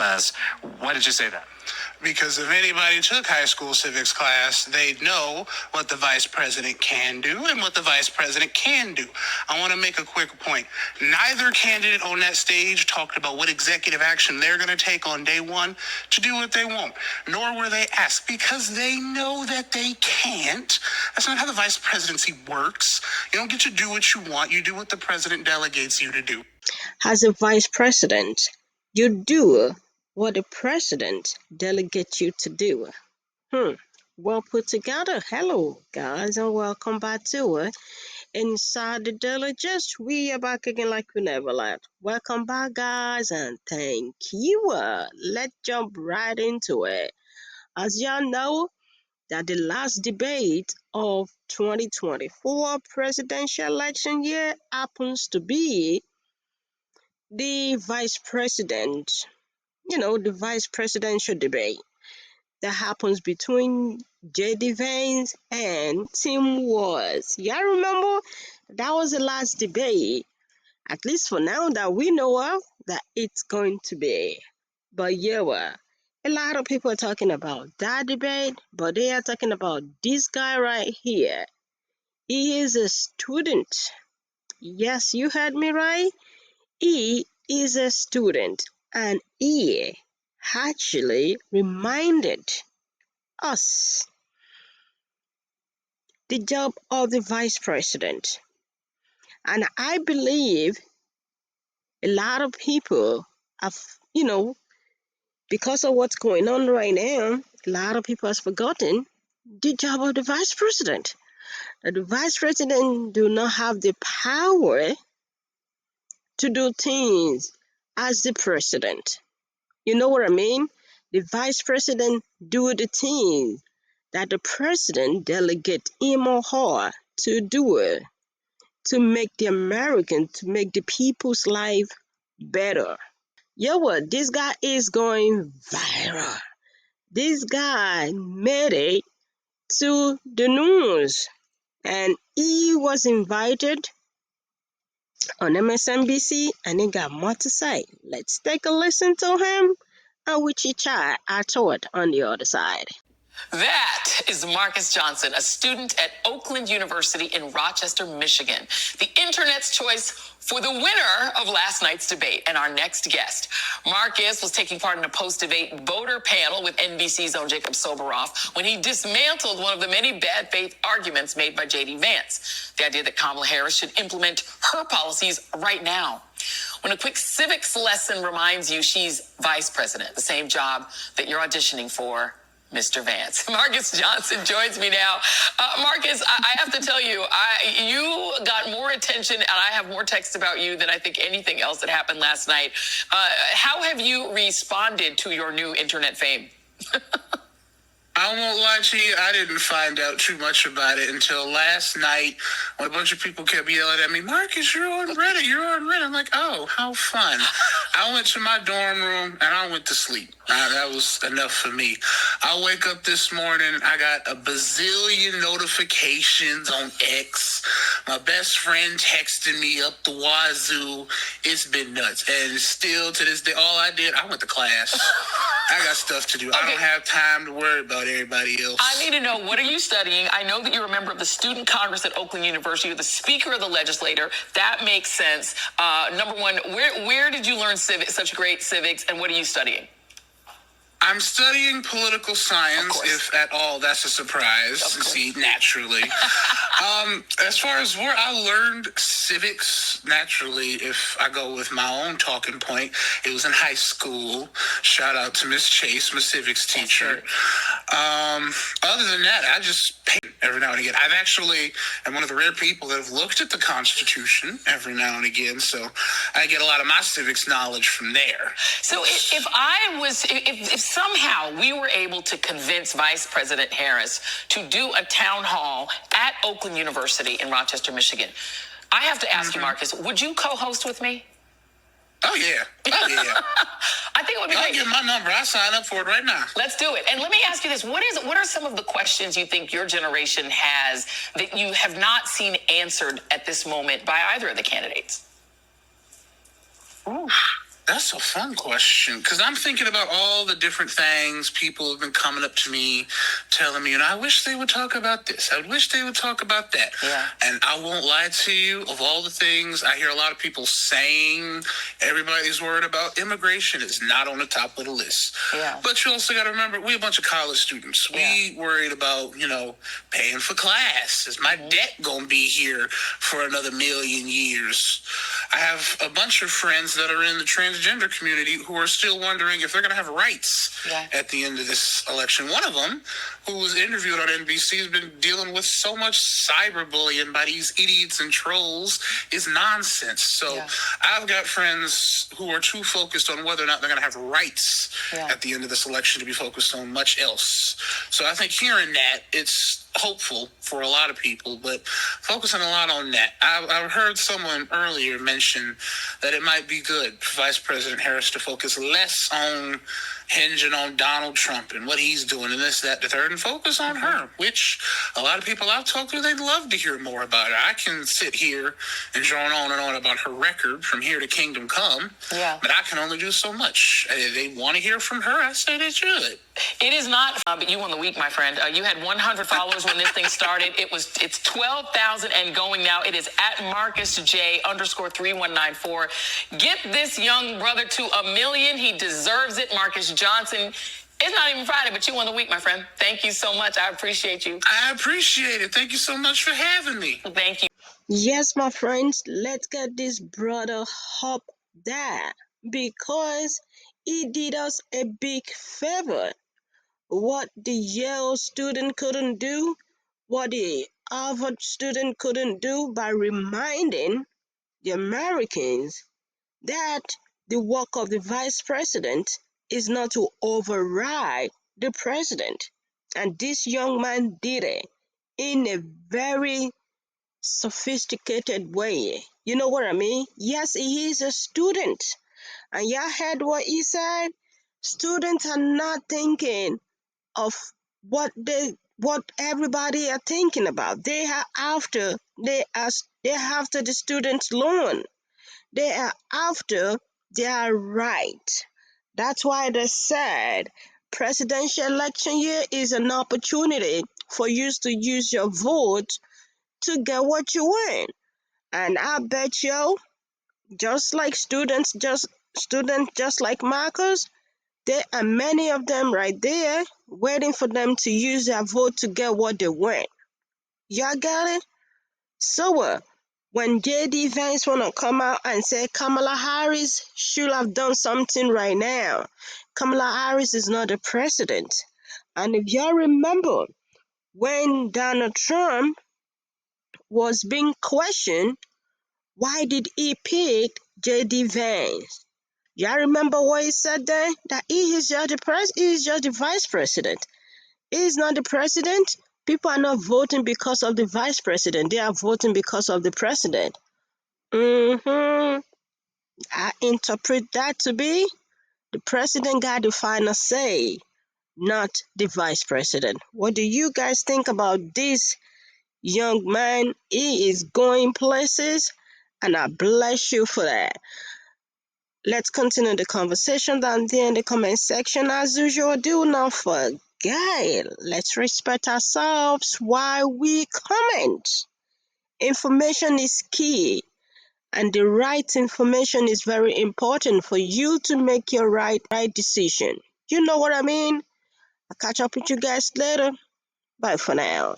class. Why did you say that? Because if anybody took high school civics class, they'd know what the vice president can do and what the vice president can do. I want to make a quick point. Neither candidate on that stage talked about what executive action they're going to take on day one to do what they want, nor were they asked, because they know that they can't. That's not how the vice presidency works. You don't get to do what you want. You do what the president delegates you to do. As a vice president, you do what the president delegates you to do. Well put together. Hello, guys, and welcome back to Inside the Daily Gist. We are back again like we never left. Welcome back, guys, and thank you. Let's jump right into it. As y'all know, that the last debate of 2024 presidential election year happens to be the vice president, the vice presidential debate that happens between J.D Vance and Tim Walz. Y'all remember? That was the last debate, at least for now that we know of, that it's going to be. But yeah, a lot of people are talking about that debate, but they are talking about this guy right here. He is a student. Yes, you heard me right. He is a student, and he actually reminded us the job of the vice president. And I believe a lot of people have, because of what's going on right now, a lot of people have forgotten the job of the vice president. That the vice president do not have the power to do things as the president. You know what I mean? The vice president do the things that the president delegate him or her to do it, to make to make the people's life better. Yeah, what? This guy is going viral. This guy made it to the news, and he was invited on MSNBC, and he got more to say. Let's take a listen to him, and we chit-chat our thought on the other side. That is Marcus Johnson, a student at Oakland University in Rochester, Michigan, the internet's choice for the winner of last night's debate and our next guest. Marcus was taking part in a post-debate voter panel with NBC's own Jacob Soboroff when he dismantled one of the many bad faith arguments made by J.D Vance, the idea that Kamala Harris should implement her policies right now. When a quick civics lesson reminds you she's vice president, the same job that you're auditioning for, Mr. Vance. Marcus Johnson joins me now. Marcus, I have to tell you, you got more attention and I have more texts about you than I think anything else that happened last night. How have you responded to your new internet fame? I won't lie to you, I didn't find out too much about it until last night when a bunch of people kept yelling at me, Marcus, you're on Reddit, you're on Reddit. I'm like, oh, how fun. I went to my dorm room and I went to sleep. That was enough for me. I wake up this morning, I got a bazillion notifications on X. My best friend texted me up the wazoo. It's been nuts. And still to this day, all I did, I went to class. I got stuff to do. Okay. I don't have time to worry about everybody else. I need to know, what are you studying? I know that you're a member of the Student Congress at Oakland University. You're the Speaker of the Legislature. That makes sense. Number one, where did you learn such great civics, and what are you studying? I'm studying political science, if at all that's a surprise. See, naturally. As far as where I learned civics, naturally, if I go with my own talking point, it was in high school. Shout out to Miss Chase, my civics teacher. Other than that, I just pay every now and again. I'm one of the rare people that have looked at the Constitution every now and again, so I get a lot of my civics knowledge from there. So if somehow we were able to convince Vice President Harris to do a town hall at Oakland University in Rochester, Michigan, I have to ask you, Marcus, would you co-host with me? Oh, yeah. I think it would be great. I'll give my number. I'll sign up for it right now. Let's do it. And let me ask you this. What are some of the questions you think your generation has that you have not seen answered at this moment by either of the candidates? Ooh, That's a fun question because I'm thinking about all the different things people have been coming up to me, telling me, and I wish they would talk about this. I wish they would talk about that. Yeah. And I won't lie to you, of all the things I hear a lot of people saying, everybody's worried about immigration is not on the top of the list. Yeah. But you also got to remember, we a bunch of college students. We worried about, paying for class. Is my debt going to be here for another million years? I have a bunch of friends that are in the transgender community who are still wondering if they're going to have rights at the end of this election. One of them, who was interviewed on NBC, has been dealing with so much cyberbullying by these idiots and trolls is nonsense. So I've got friends who are too focused on whether or not they're going to have rights at the end of this election to be focused on much else. So I think hearing that, it's hopeful for a lot of people, but focusing a lot on that. I heard someone earlier mention that it might be good for Vice President Harris to focus less on hinging on Donald Trump and what he's doing and this, that, the third, and focus on her, which a lot of people I've talked to, they'd love to hear more about her. I can sit here and drone on and on about her record from here to Kingdom Come, but I can only do so much. If they want to hear from her, I say they should. It is not, but you won the week, my friend. You had 100 followers when this thing started. It's 12,000 and going now. It is at @MarcusJ_3194. Get this young brother to 1 million. He deserves it. Marcus Johnson. It's not even Friday, but you won the week, my friend. Thank you so much. I appreciate you. I appreciate it. Thank you so much for having me. Thank you. Yes, my friends, let's get this brother up there because he did us a big favor. What the Yale student couldn't do, what the Harvard student couldn't do by reminding the Americans that the work of the vice president is not to override the president. And this young man did it in a very sophisticated way. You know what I mean? Yes, he is a student. And y'all heard what he said? Students are not thinking of what everybody are thinking about. They are after the students' loan. They are after their right. That's why they said presidential election year is an opportunity for you to use your vote to get what you want. And I bet you, just like just like Marcus, there are many of them right there waiting for them to use their vote to get what they want. Y'all got it? So when J.D. Vance wanna come out and say Kamala Harris should have done something right now. Kamala Harris is not the president. And if y'all remember, when Donald Trump was being questioned, why did he pick J.D. Vance? Y'all remember what he said then? That he is just the vice president. He is not the president. People are not voting because of the vice president. They are voting because of the president. I interpret that to be the president got the final say, not the vice president. What do you guys think about this young man? He is going places, and I bless you for that. Let's continue the conversation down there in the comment section. As usual, do not forget, let's respect ourselves while we comment. Information is key, and the right information is very important for you to make your right decision. You know what I mean? I'll catch up with you guys later. Bye for now.